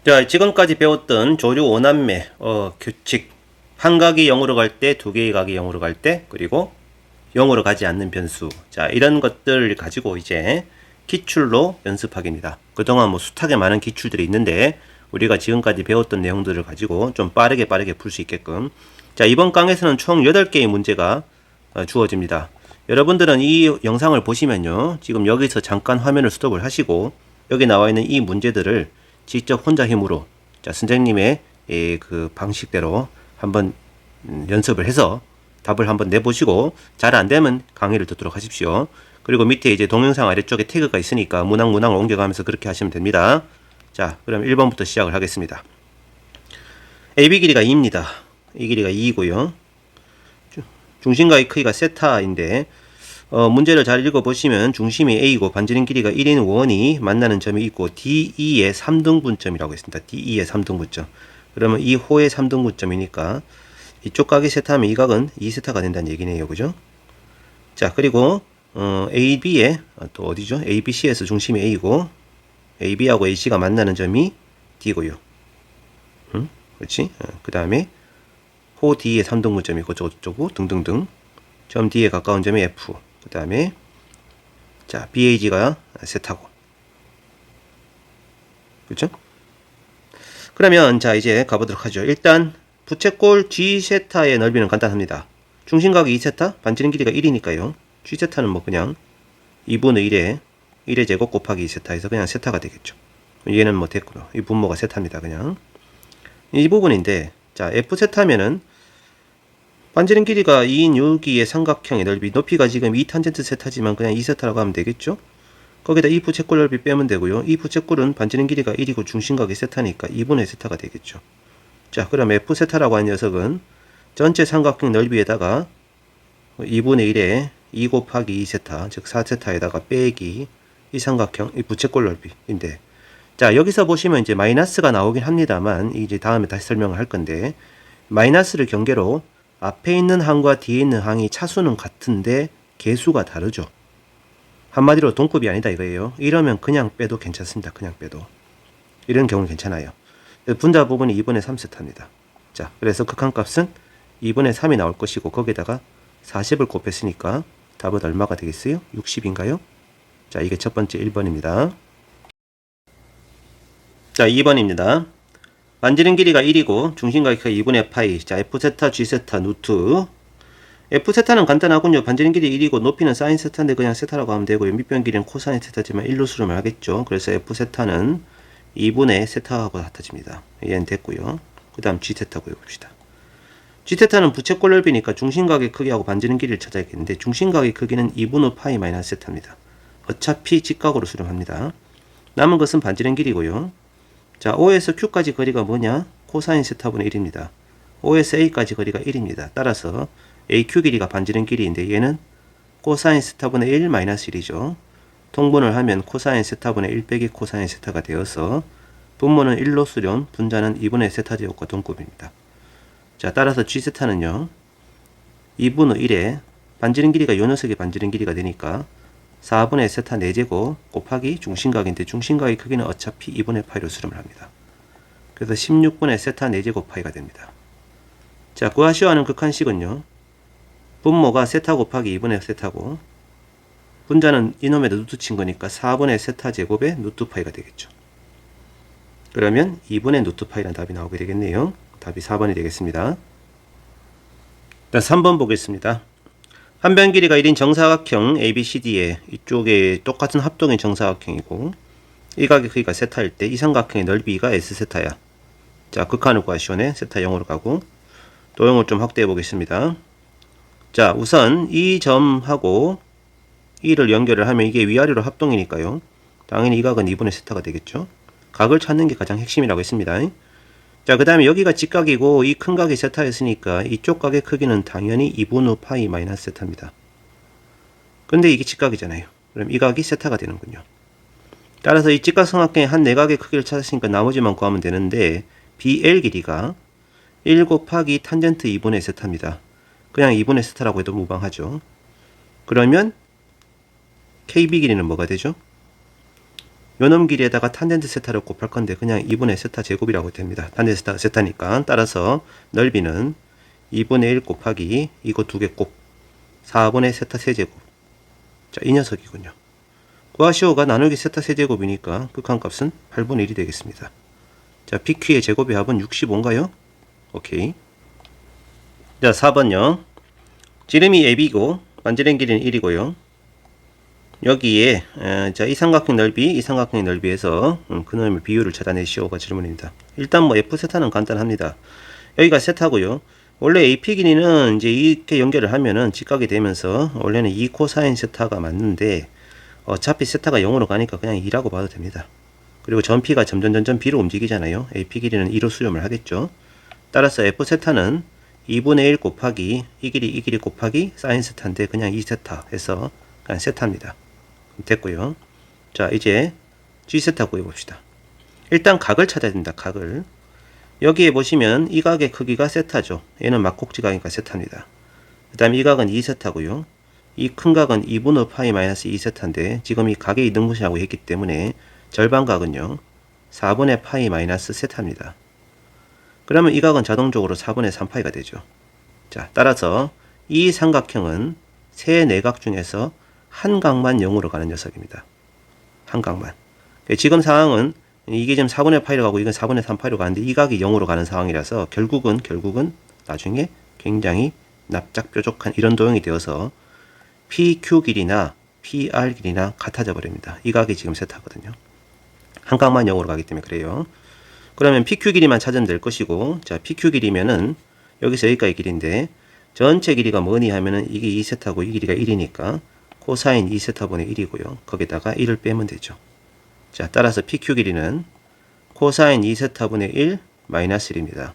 자, 지금까지 배웠던 조류 오남매 규칙. 한 각이 0으로 갈 때, 두 개의 각이 0으로 갈 때, 그리고 0으로 가지 않는 변수. 자, 이런 것들을 가지고 이제 기출로 연습하기입니다. 그동안 뭐 숱하게 많은 기출들이 있는데 우리가 지금까지 배웠던 내용들을 가지고 좀 빠르게 풀 수 있게끔. 자, 이번 강에서는 총 8개의 문제가 주어집니다. 여러분들은 이 영상을 보시면요, 지금 여기서 잠깐 화면을 스톱을 하시고 여기 나와 있는 이 문제들을 직접 혼자 힘으로, 자, 선생님의 그 방식대로 한번 연습을 해서 답을 한번 내보시고 잘 안되면 강의를 듣도록 하십시오. 그리고 밑에 이제 동영상 아래쪽에 태그가 있으니까 문항을 옮겨가면서 그렇게 하시면 됩니다. 자, 그럼 1번부터 시작을 하겠습니다. AB 길이가 2입니다. 이 길이가 2이고요. 중심각의 크기가 세타인데 문제를 잘 읽어보시면 중심이 A이고 반지름 길이가 1인 원이 만나는 점이 있고 DE의 3등분점이라고 있습니다. DE의 3등분점. 그러면 이 호의 3등분점이니까 이쪽 각이 세타하면 이 각은 2세타가 된다는 얘기네요. 그죠? 자, 그리고 AB에 또 어디죠? ABC에서 중심이 A고 AB하고 AC가 만나는 점이 D고요. 그렇지? 그 다음에 호 D의 3등분점이 그쪽고 등등등. 점 D에 가까운 점이 F. 그 다음에 자, BAG가 세타고. 그렇죠? 그러면 자, 이제 가보도록 하죠. 일단 부채꼴 G세타의 넓이는 간단합니다. 중심각이 2세타, 반지름 길이가 1이니까요. G세타는 뭐 그냥 2분의 1의 제곱 곱하기 2세타 해서 그냥 세타가 되겠죠. 얘는 뭐 됐고요. 이 분모가 세타입니다. 그냥 이 부분인데, 자, F세타면은 반지름 길이가 2인 6기의 삼각형의 넓이, 높이가 지금 2탄젠트 세타지만 그냥 2세타라고 하면 되겠죠. 거기다 이 부채꼴 넓이 빼면 되고요. 이 부채꼴은 반지름 길이가 1이고 중심각이 세타니까 2분의 세타가 되겠죠. 자, 그럼 F세타라고 하는 녀석은 전체 삼각형 넓이에다가 2분의 1에 2 곱하기 2세타, 즉 4세타에다가 빼기 이 삼각형, 이 부채꼴 넓이인데, 자, 여기서 보시면 이제 마이너스가 나오긴 합니다만 이제 다음에 다시 설명을 할 건데, 마이너스를 경계로 앞에 있는 항과 뒤에 있는 항이 차수는 같은데 개수가 다르죠. 한마디로 동급이 아니다 이거예요. 이러면 그냥 빼도 괜찮습니다. 그냥 빼도. 이런 경우는 괜찮아요. 분자 부분이 2분의 3세타입니다. 자, 그래서 극한값은 2분의 3이 나올 것이고 거기에다가 40을 곱했으니까 답은 얼마가 되겠어요? 60인가요? 자, 이게 첫 번째 1번입니다. 자, 2번입니다. 반지름 길이가 1이고 중심각이 2분의 파이. 자, F세타, G세타, 누트. F세타는 간단하군요. 반지름 길이 1이고 높이는 사인 세타인데 그냥 세타라고 하면 되고요. 밑변 길이는 코사인 세타지만 1로 수렴을 하겠죠. 그래서 F세타는 2분의 세타하고 같아집니다. 얘는 됐고요. 그 다음 G세타 구해봅시다. G세타는 부채꼴 넓이니까 중심각의 크기하고 반지름 길이를 찾아야겠는데 중심각의 크기는 2분의 파이 마이너스 세타입니다. 어차피 직각으로 수렴합니다. 남은 것은 반지름 길이고요. 자, O에서 Q까지 거리가 뭐냐? 코사인 세타분의 1입니다. O에서 A까지 거리가 1입니다. 따라서 AQ 길이가 반지름 길이인데 얘는 코사인 세타분의 1 마이너스 1이죠. 통분을 하면 코사인 세타분의 1 빼기 코사인 세타가 되어서 분모는 1로 수렴, 분자는 2분의 세타 제곱과 동급입니다. 자, 따라서 G세타는요 2분의 1에 반지름 길이가 요 녀석의 반지름 길이가 되니까 4분의 세타 4제곱 곱하기 중심각인데 중심각의 크기는 어차피 2분의 파이로 수렴을 합니다. 그래서 16분의 세타 4제곱 파이가 됩니다. 자, 구하시오 하는 극한식은요 분모가 세타 곱하기 2분의 세타고 분자는 이놈에다 누트 친 거니까 4분의 세타 제곱의 누트 파이가 되겠죠. 그러면 2분의 누트 파이라는 답이 나오게 되겠네요. 답이 4번이 되겠습니다. 3번 보겠습니다. 한 변 길이가 1인 정사각형 ABCD에 이쪽에 똑같은 합동의 정사각형이고 이 각의 크기가 세타일 때 이 삼각형의 넓이가 S세타야. 자, 극한을 구하시오네. 세타 0으로 가고 도형을 좀 확대해 보겠습니다. 자, 우선 이 점하고 이를 연결을 하면 이게 위아래로 합동이니까요. 당연히 이 각은 2분의 세타가 되겠죠. 각을 찾는 게 가장 핵심이라고 했습니다. 자, 그 다음에 여기가 직각이고 이 큰 각이 세타였으니까 이쪽 각의 크기는 당연히 2분의 파이 마이너스 세타입니다. 근데 이게 직각이잖아요. 그럼 이 각이 세타가 되는군요. 따라서 이 직각삼각형의 한 내각의 크기를 찾았으니까 나머지만 구하면 되는데 BL 길이가 1 곱하기 탄젠트 2분의 세타입니다. 그냥 2분의 세타라고 해도 무방하죠. 그러면 KB 길이는 뭐가 되죠? 요 놈 길이에다가 탄젠트 세타를 곱할 건데 그냥 2분의 세타 제곱이라고 됩니다. 탄젠트 세타가 세타니까. 따라서 넓이는 2분의 1 곱하기 이거 두 개 곱 4분의 세타 세제곱. 자, 이 녀석이군요. 구하시오가 나누기 세타 세제곱이니까 극한값은 8분의 1이 되겠습니다. 자, PQ의 제곱의 합은 65인가요? 오케이. 자, 4번요. 지름이 AB고 만지는 길이는 1이고요. 여기에 자, 이 삼각형 넓이에서 그놈의 비율을 찾아내시오가 질문입니다. 일단 뭐 F세타는 간단합니다. 여기가 세타고요. 원래 AP 길이는 이제 이렇게 연결을 하면은 직각이 되면서 원래는 2 코사인 세타가 맞는데 어차피 세타가 0으로 가니까 그냥 2라고 봐도 됩니다. 그리고 전피가 점점 B로 움직이잖아요. AP 길이는 2로 수렴을 하겠죠. 따라서 F세타는 2분의 1 곱하기 이 길이 곱하기 사인 세타인데 그냥 2세타 해서 그냥 세타입니다. 됐고요. 자, 이제 G세타 구해봅시다. 일단 각을 찾아야 됩니다. 각을. 여기에 보시면 이 각의 크기가 세타죠. 얘는 막곡지각이니까 세타입니다. 그 다음에 이 각은 2세타고요. 이 큰 각은 2분의 파이 마이너스 2세타인데 지금 이 각의 이등분시하고 했기 때문에 절반 각은요. 4분의 파이 마이너스 세타입니다. 그러면 이 각은 자동적으로 4분의 3파이가 되죠. 자, 따라서 이 삼각형은 세 내각 중에서 한 각만 0으로 가는 녀석입니다. 한 각만. 지금 상황은 이게 지금 4분의 파이로 가고 이건 4분의 3파이로 가는데 이 각이 0으로 가는 상황이라서 결국은 나중에 굉장히 납작뾰족한 이런 도형이 되어서 PQ 길이나 PR 길이나 같아져 버립니다. 이 각이 지금 세타거든요. 한 각만 0으로 가기 때문에 그래요. 그러면 PQ 길이만 찾으면 될 것이고, 자, PQ 길이면은 여기서 여기까지 길인데 전체 길이가 뭐니 하면은 이게 2세타고 이 길이가 1이니까 코사인 2세타분의 1이고요. 거기다가 1을 빼면 되죠. 자, 따라서 PQ 길이는 코사인 2세타분의 1 마이너스 1입니다.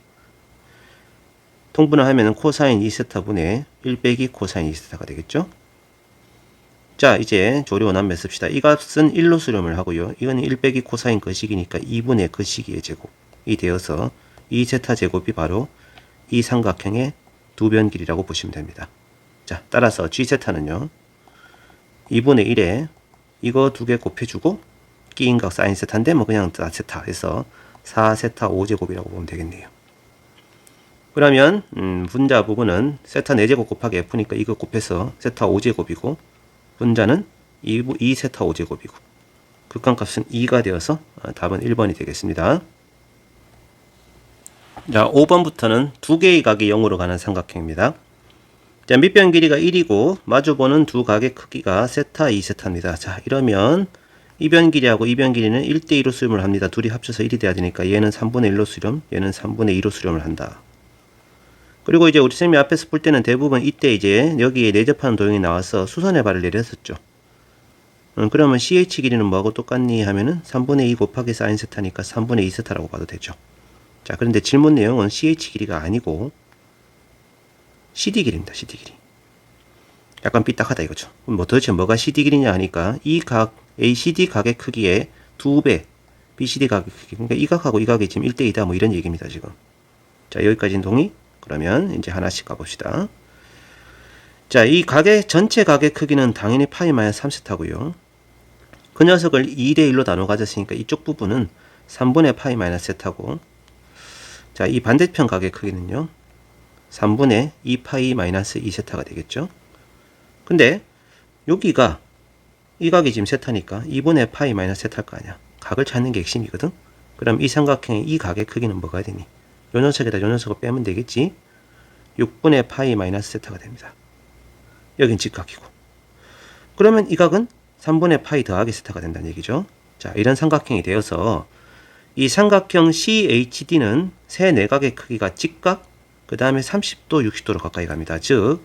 통분을 하면은 코사인 2세타분의 1 빼기 코사인 2세타가 되겠죠. 자, 이제 조리원합 맺읍시다. 이 값은 1로 수렴을 하고요. 이건 1 빼기 코사인 거식이니까 2분의 거식의 제곱이 되어서 2세타 제곱이 바로 이 삼각형의 두 변 길이라고 보시면 됩니다. 자, 따라서 G세타는요. 2분의 1에 이거 두 개 곱해주고 끼인각 사인 세타인데 뭐 그냥 4세타 해서 4세타 5제곱이라고 보면 되겠네요. 그러면 분자 부분은 세타 4제곱 곱하기 F니까 이거 곱해서 세타 5제곱이고 분자는 2세타 5제곱이고 극한값은 2가 되어서 답은 1번이 되겠습니다. 자, 5번부터는 두 개의 각이 0으로 가는 삼각형입니다. 자, 밑변 길이가 1이고 마주보는 두 각의 크기가 세타 2세타입니다. 자, 이러면 이 변 길이하고 이 변 길이는 1대2로 수렴을 합니다. 둘이 합쳐서 1이 돼야 되니까 얘는 3분의 1로 수렴, 얘는 3분의 2로 수렴을 한다. 그리고 이제 우리 선생님이 앞에서 볼 때는 대부분 이때 이제 여기에 내접하는 도형이 나와서 수선의 발을 내렸었죠. 그러면 CH 길이는 뭐하고 똑같니 하면은 3분의 2 곱하기 사인 세타니까 3분의 2세타라고 봐도 되죠. 자, 그런데 질문 내용은 CH 길이가 아니고 CD 길이입니다. CD 길이. 약간 삐딱하다 이거죠. 그럼 뭐 도대체 뭐가 CD 길이냐 하니까 이 각 ACD 각의 크기의 2배 BCD 각의 크기. 그러니까 이 각하고 이 각이 지금 1대2다 뭐 이런 얘기입니다, 지금. 자, 여기까지는 동의? 그러면 이제 하나씩 가봅시다. 자, 이 각의 전체 각의 크기는 당연히 파이 마이너스 3세타고요. 그 녀석을 2대1로 나눠 가졌으니까 이쪽 부분은 3분의 파이 마이너스 세타고, 자, 이 반대편 각의 크기는요. 3분의 2파이 마이너스 2세타가 되겠죠. 근데 여기가 이 각이 지금 세타니까 2분의 파이 마이너스 세타일 거 아니야. 각을 찾는 게 핵심이거든. 그럼 이 삼각형의 이 각의 크기는 뭐가 되니? 요 녀석에다 요 녀석을 빼면 되겠지. 6분의 파이 마이너스 세타가 됩니다. 여긴 직각이고. 그러면 이 각은 3분의 파이 더하기 세타가 된다는 얘기죠. 자, 이런 삼각형이 되어서 이 삼각형 CHD는 세 내각의 크기가 직각, 그 다음에 30도, 60도로 가까이 갑니다. 즉,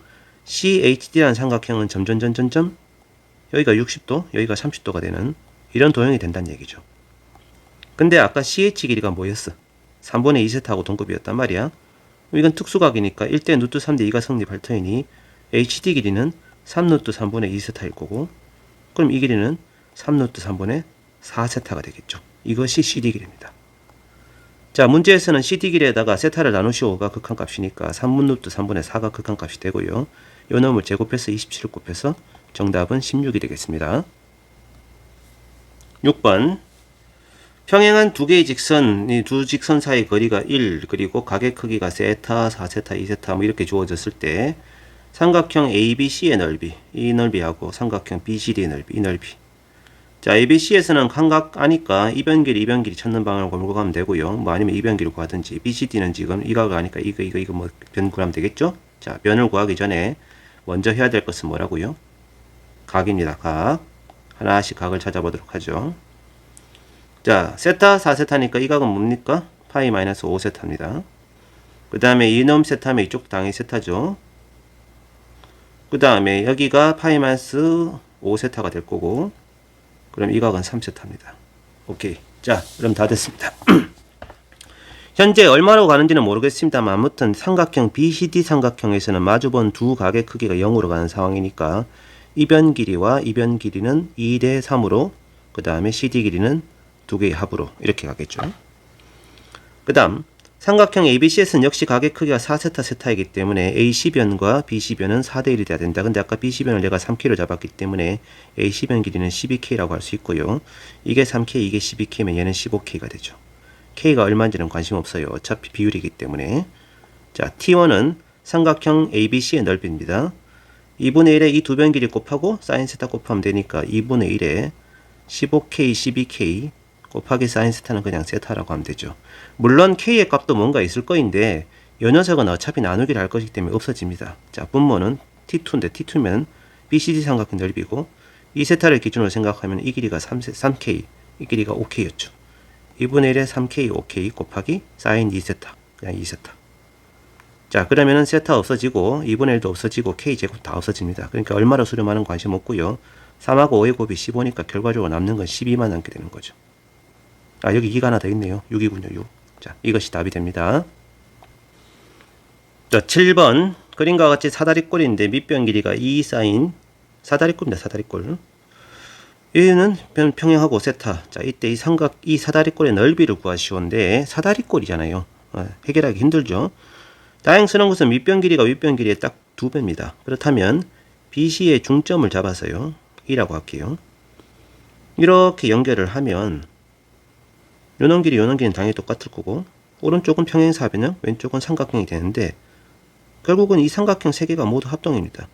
CHD라는 삼각형은 점점점점점 여기가 60도, 여기가 30도가 되는 이런 도형이 된다는 얘기죠. 근데 아까 CH 길이가 뭐였어? 3분의 2세타하고 동급이었단 말이야. 이건 특수각이니까 1대 루트 3대 2가 성립할 터이니 HD 길이는 3루트 3분의 2세타일 거고, 그럼 이 길이는 3루트 3분의 4세타가 되겠죠. 이것이 CD 길이입니다. 자, 문제에서는 CD 길이에다가 세타를 나누시오가 극한값이니까 3루트 3분의 4가 극한값이 되고요. 요 놈을 제곱해서 27을 곱해서 정답은 16이 되겠습니다. 6번 평행한 두 개의 직선, 이 두 직선 사이 거리가 1, 그리고 가게 크기가 세타, 4세타, 2세타 뭐 이렇게 주어졌을 때 삼각형 ABC의 넓이, 이 넓이하고 삼각형 BCD의 넓이, 이 넓이. 자, ABC에서는 감각 아니까 이변 길이 찾는 방향을 몰고 가면 되고요. 뭐 아니면 이변 길을 구하든지. BCD는 지금 이각을 아니까 이거 뭐 변 구하면 되겠죠? 자, 변을 구하기 전에 먼저 해야 될 것은 뭐라고요? 각입니다. 각. 하나씩 각을 찾아보도록 하죠. 자, 세타 4세타니까 이 각은 뭡니까? 파이 마이너스 5세타입니다. 그 다음에 이놈 세타면 이쪽도 당연히 세타죠. 그 다음에 여기가 파이 마이너스 5세타가 될 거고, 그럼 이 각은 3세타입니다. 오케이. 자, 그럼 다 됐습니다. 현재 얼마로 가는지는 모르겠습니다만 아무튼 삼각형 BCD 삼각형에서는 마주본 두 각의 크기가 0으로 가는 상황이니까 이변 길이와 이변 길이는 2대 3으로, 그 다음에 CD 길이는 두 개의 합으로 이렇게 가겠죠. 그 다음 삼각형 ABC에서는 역시 각의 크기가 4세타 세타이기 때문에 AC변과 BC변은 4대1이 돼야 된다. 근데 아까 BC변을 내가 3K로 잡았기 때문에 AC변 길이는 12K라고 할 수 있고요. 이게 3K, 이게 12K면 얘는 15K가 되죠. K가 얼마인지는 관심 없어요. 어차피 비율이기 때문에. 자, T1은 삼각형 ABC의 넓이입니다. 2분의 1에 이 두 변 길이 곱하고 사인 세타 곱하면 되니까 2분의 1에 15K, 12K 곱하기 사인 세타는 그냥 세타라고 하면 되죠. 물론 K의 값도 뭔가 있을 거인데 이 녀석은 어차피 나누기를 할 것이기 때문에 없어집니다. 자, 분모는 T2인데 T2면 BCD 삼각형 넓이고 이 세타를 기준으로 생각하면 이 길이가 3K, 이 길이가 5K였죠. 2분의 1에 3K, 5K 곱하기 사인 2세타, 그냥 2세타. 자, 그러면은 세타 없어지고 2분의 1도 없어지고 K제곱 다 없어집니다. 그러니까 얼마로 수렴하는 관심 없고요. 3하고 5의 곱이 15니까 결과적으로 남는 건 12만 남게 되는 거죠. 아, 여기 2가 하나 더 있네요. 6이군요, 6. 자, 이것이 답이 됩니다. 자, 7번. 그림과 같이 사다리꼴인데 밑변 길이가 2 사인 사다리꼴입니다, 사다리꼴. 얘는 평행하고 세타. 자, 이때 이 사다리꼴의 넓이를 구하시오인데 사다리꼴이잖아요. 해결하기 힘들죠. 다행스러운 것은 밑변 길이가 윗변 길이의 딱 2배입니다. 그렇다면 BC의 중점을 잡아서요. 2라고 할게요. 이렇게 연결을 하면 요놈 길이는 당연히 똑같을 거고 오른쪽은 평행사변형, 왼쪽은 삼각형이 되는데 결국은 이 삼각형 3개가 모두 합동입니다.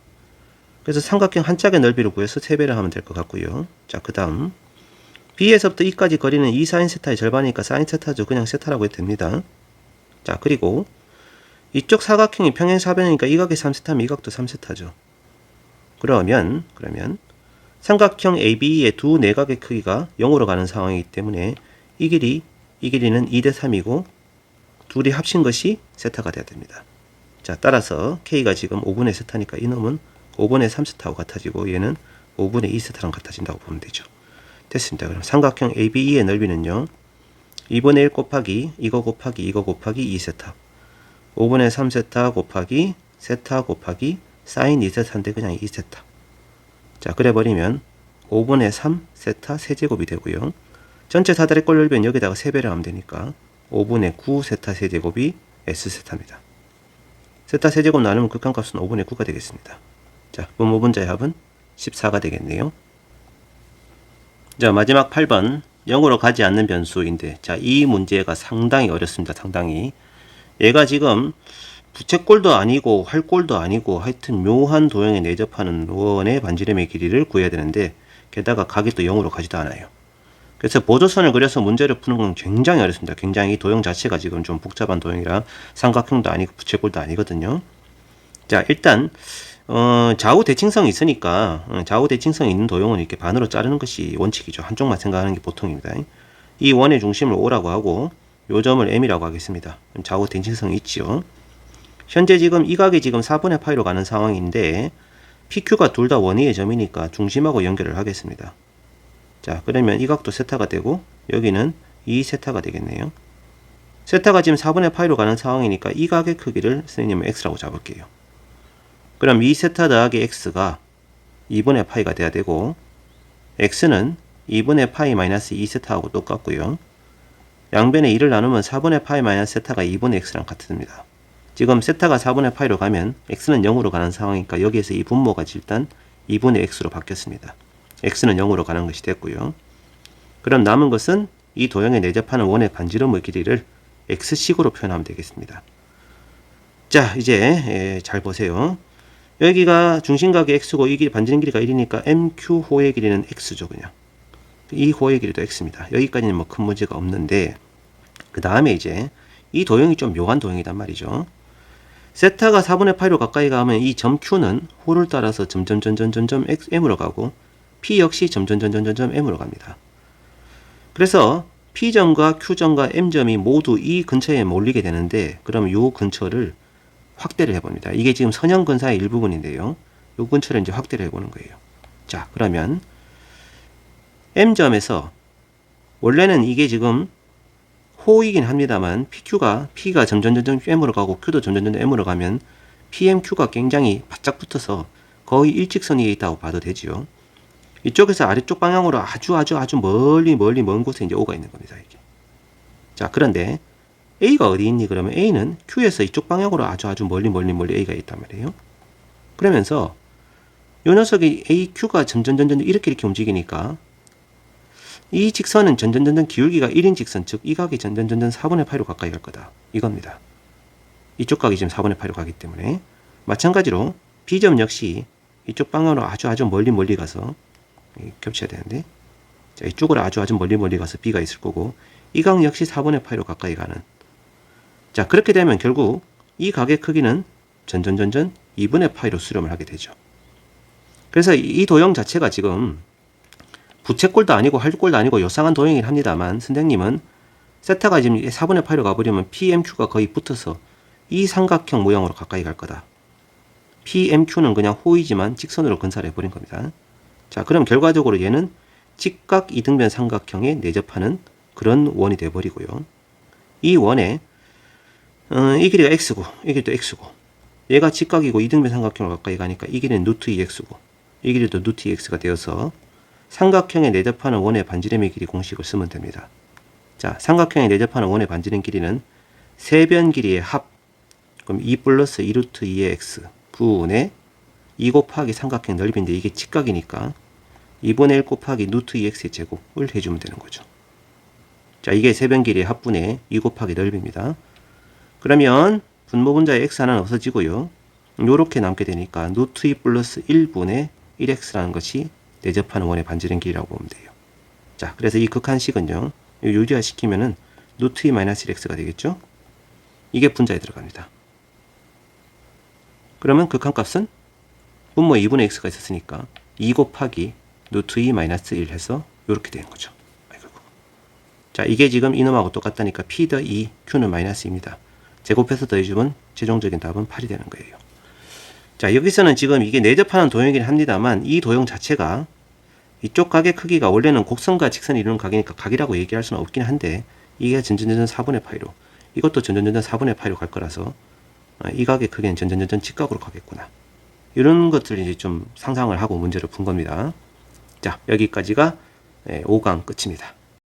그래서 삼각형 한 짝의 넓이를 구해서 3배를 하면 될 것 같고요. 자, 그 다음 B에서부터 E까지 거리는 2 사인 세타의 절반이니까 사인 세타죠. 그냥 세타라고 해도 됩니다. 자, 그리고 이쪽 사각형이 평행사변이니까 이 각이 3세타면 이 각도 3세타죠. 그러면 삼각형 AB의 두 내각의 크기가 0으로 가는 상황이기 때문에 이 길이는 2대 3이고 둘이 합친 것이 세타가 돼야 됩니다. 자, 따라서 K가 지금 5분의 세타니까 이놈은 5분의 3세타하고 같아지고 얘는 5분의 2세타랑 같아진다고 보면 되죠. 됐습니다. 그럼 삼각형 ABE의 넓이는요. 2분의 1 곱하기 이거 곱하기 2세타 5분의 3세타 곱하기 세타 곱하기 사인 2세타인데 그냥 2세타. 자, 그래버리면 5분의 3세타 세제곱이 되고요. 전체 사다리꼴 넓이는 여기다가 3배를 하면 되니까 5분의 9 세타 세제곱이 S세타입니다. 세타 세제곱 나누면 극한값은 5분의 9가 되겠습니다. 자, 분모분자의 합은 14가 되겠네요. 자, 마지막 8번 0으로 가지 않는 변수인데 자, 이 문제가 상당히 어렵습니다. 상당히. 얘가 지금 부채꼴도 아니고 활꼴도 아니고 하여튼 묘한 도형에 내접하는 원의 반지름의 길이를 구해야 되는데 게다가 각이 또 0으로 가지도 않아요. 그래서 보조선을 그려서 문제를 푸는 건 굉장히 어렵습니다. 굉장히 도형 자체가 지금 좀 복잡한 도형이라 삼각형도 아니고 부채꼴도 아니거든요. 자, 일단 좌우 대칭성이 있으니까 좌우 대칭성이 있는 도형은 이렇게 반으로 자르는 것이 원칙이죠. 한쪽만 생각하는 게 보통입니다. 이 원의 중심을 O라고 하고 요 점을 M이라고 하겠습니다. 좌우 대칭성이 있지요. 현재 지금 이 각이 지금 4분의 파이로 가는 상황인데 PQ가 둘 다 원위의 점이니까 중심하고 연결을 하겠습니다. 자, 그러면 이 각도 세타가 되고 여기는 2세타가 되겠네요. 세타가 지금 4분의 파이로 가는 상황이니까 이 각의 크기를 선생님은 X라고 잡을게요. 그럼 2세타 더하기 X가 2분의 파이가 돼야 되고 X는 2분의 파이 마이너스 2세타하고 똑같고요. 양변에 2를 나누면 4분의 파이 마이너스 세타가 2분의 X랑 같습니다. 지금 세타가 4분의 파이로 가면 X는 0으로 가는 상황이니까 여기에서 이 분모가 일단 2분의 X로 바뀌었습니다. X는 0으로 가는 것이 됐고요. 그럼 남은 것은 이 도형에 내접하는 원의 반지름의 길이를 x식으로 표현하면 되겠습니다. 자, 이제 잘 보세요. 여기가 중심각이 x고 이 길이 반지름 길이가 1이니까 MQ호의 길이는 x죠. 그냥 이 호의 길이도 x입니다. 여기까지는 뭐 큰 문제가 없는데, 그 다음에 이제 이 도형이 좀 묘한 도형이란 말이죠. 세타가 4분의 파이로 가까이 가면 이 점 Q는 호를 따라서 점점 M으로 가고 P 역시 점점 M으로 갑니다. 그래서 P점과 Q점과 M점이 모두 이 근처에 몰리게 되는데, 그럼 이 근처를 확대를 해봅니다. 이게 지금 선형근사의 일부분인데요. 이 근처를 이제 확대를 해보는 거예요. 자, 그러면 M점에서 원래는 이게 지금 호이긴 합니다만 P가 점점 M으로 가고 Q도 점점 M으로 가면 PMQ가 굉장히 바짝 붙어서 거의 일직선 위에 있다고 봐도 되지요. 이쪽에서 아래쪽 방향으로 아주 멀리 먼 곳에 이제 O가 있는 겁니다. 이게. 자, 그런데 A가 어디 있니? 그러면 A는 Q에서 이쪽 방향으로 아주 멀리 A가 있단 말이에요. 그러면서 이 녀석이 AQ가 점점 이렇게 움직이니까 이 직선은 점점 기울기가 1인 직선, 즉 이 각이 점점 4분의 8로 가까이 갈 거다. 이겁니다. 이쪽 각이 지금 4분의 8로 가기 때문에 마찬가지로 B점 역시 이쪽 방향으로 아주 멀리 가서 겹쳐야 되는데, 자, 이쪽으로 아주 멀리 가서 B가 있을 거고 이 각 역시 4분의 8로 가까이 가는. 자, 그렇게 되면 결국 이 각의 크기는 점점 2분의 파이로 수렴을 하게 되죠. 그래서 이 도형 자체가 지금 부채꼴도 아니고 활꼴도 아니고 요상한 도형이긴 합니다만, 선생님은 세타가 지금 4분의 8로 가버리면 PMQ가 거의 붙어서 이 삼각형 모양으로 가까이 갈 거다. PMQ는 그냥 호이지만 직선으로 근사를 해버린 겁니다. 자, 그럼 결과적으로 얘는 직각 이등변 삼각형에 내접하는 그런 원이 되어버리고요. 이 원에 이 길이가 x고 이 길이도 x고 얘가 직각이고 이등변 삼각형으로 가까이 가니까 이 길이는 루트 2x고 이 길이도 루트 2x가 되어서 삼각형에 내접하는 원의 반지름의 길이 공식을 쓰면 됩니다. 자, 삼각형에 내접하는 원의 반지름 길이는 세변 길이의 합, 그럼 2 플러스 2 루트 2의 x 분의 2 곱하기 삼각형 넓이인데 이게 직각이니까 2분의 1 곱하기 루트 2x의 제곱을 해주면 되는 거죠. 자, 이게 세변 길이의 합분의 2 곱하기 넓이입니다. 그러면 분모분자의 x 하나는 없어지고요. 요렇게 남게 되니까 루트 2 플러스 1분의 1x라는 것이 내접하는 원의 반지름 길이라고 보면 돼요. 자, 그래서 이 극한식은요, 유리화 시키면은 루트 2 마이너스 1x가 되겠죠? 이게 분자에 들어갑니다. 그러면 극한값은 분모 2분의 x가 있었으니까 2 곱하기 루트 2 마이너스 1 해서 이렇게 되는 거죠. 자, 이게 지금 이놈하고 똑같다니까 P 더 2, Q는 마이너스입니다. 제곱해서 더해주면 최종적인 답은 8이 되는 거예요. 자, 여기서는 지금 이게 내접하는 도형이긴 합니다만 이 도형 자체가 이쪽 각의 크기가 원래는 곡선과 직선이 이루는 각이니까 각이라고 얘기할 수는 없긴 한데 이게 점점 4분의 파이로, 이것도 점점 4분의 파이로 갈 거라서 이 각의 크기는 점점 직각으로 가겠구나. 이런 것들을 이제 좀 상상을 하고 문제를 푼 겁니다. 자, 여기까지가 5강 끝입니다.